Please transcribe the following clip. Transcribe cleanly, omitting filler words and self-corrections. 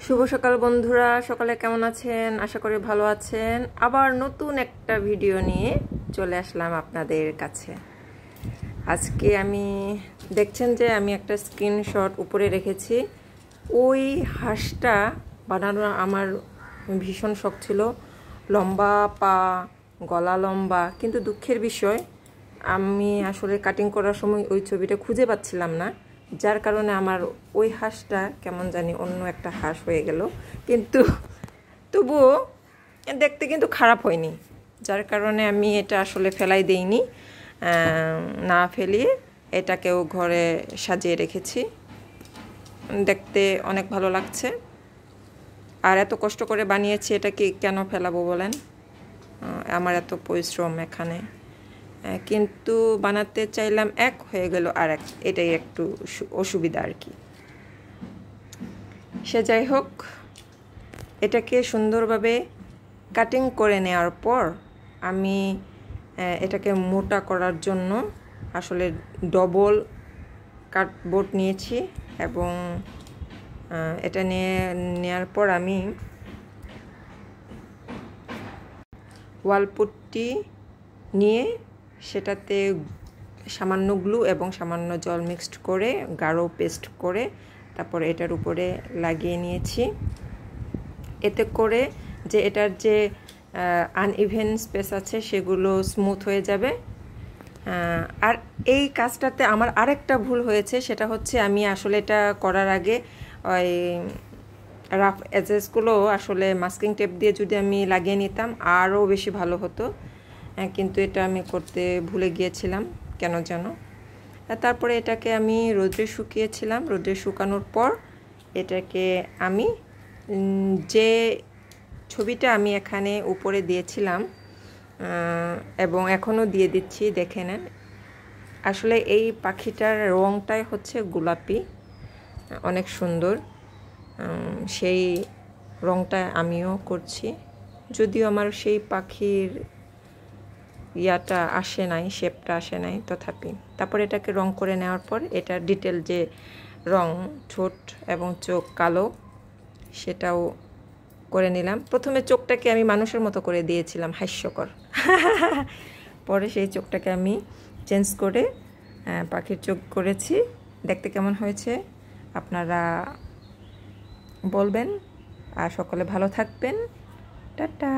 শুভ সকাল বন্ধুরা, সকালে কেমন আছেন? আশা করি ভালো আছেন। আবার নতুন একটা ভিডিও নিয়ে চলে আসলাম আপনাদের কাছে। আজকে আমি দেখছেন যে আমি একটা স্ক্রিনশট উপরে রেখেছি। ওই হাঁসটা বানানো আমার ভীষণ শখ ছিল। লম্বা পা, গলা লম্বা, কিন্তু দুঃখের বিষয় আমি আসলে কাটিং করার সময় ওই ছবিটা খুঁজে পাচ্ছিলাম না, যার কারণে আমার ওই হাঁসটা কেমন জানি অন্য একটা হাঁস হয়ে গেল। কিন্তু তবুও দেখতে কিন্তু খারাপ হয়নি, যার কারণে আমি এটা আসলে ফেলাই দেইনি। না ফেলিয়ে এটাকেও ঘরে সাজিয়ে রেখেছি। দেখতে অনেক ভালো লাগছে, আর এত কষ্ট করে বানিয়েছি, এটাকে কেন ফেলাবো বলেন? আমার এত পরিশ্রম এখানে, কিন্তু বানাতে চাইলাম এক, হয়ে গেল আর এক। এটাই একটু অসুবিধা আর কি। সে যাই হোক, এটাকে সুন্দরভাবে কাটিং করে নেওয়ার পর আমি এটাকে মোটা করার জন্য আসলে ডবল কার্ডবোর্ড নিয়েছি, এবং এটা নেওয়ার পর আমি ওয়ালপুট্টি নিয়ে সেটাতে সামান্য গ্লু এবং সামান্য জল মিক্সড করে গাঢ় পেস্ট করে তারপর এটার উপরে লাগিয়ে নিয়েছি। এতে করে যে এটার যে আনইভেন স্পেস আছে সেগুলো স্মুথ হয়ে যাবে। আর এই কাজটাতে আমার আরেকটা ভুল হয়েছে, সেটা হচ্ছে আমি আসলে এটা করার আগে ওই রাফ এজেসগুলো আসলে মাস্কিং টেপ দিয়ে যদি আমি লাগিয়ে নিতাম আরও বেশি ভালো হতো, কিন্তু এটা আমি করতে ভুলে গিয়েছিলাম কেন যেন। তারপরে এটাকে আমি রোদে শুকিয়েছিলাম। রোদে শুকানোর পর এটাকে আমি যে ছবিটা আমি এখানে উপরে দিয়েছিলাম এবং এখনও দিয়ে দিচ্ছি, দেখে নেন। আসলে এই পাখিটার রঙটাই হচ্ছে গোলাপি, অনেক সুন্দর। সেই রঙটা আমিও করছি, যদিও আমার সেই পাখির ইয়াটা আসে নাই, শেপটা আসে নাই, তথাপি তারপর এটাকে রং করে নেওয়ার পর এটার ডিটেল যে রং, ঠোঁট এবং চোখ কালো, সেটাও করে নিলাম। প্রথমে চোখটাকে আমি মানুষের মতো করে দিয়েছিলাম, হাস্যকর। পরে সেই চোখটাকে আমি চেঞ্জ করে পাখির চোখ করেছি। দেখতে কেমন হয়েছে আপনারা বলবেন, আর সকলে ভালো থাকবেন। টাটা।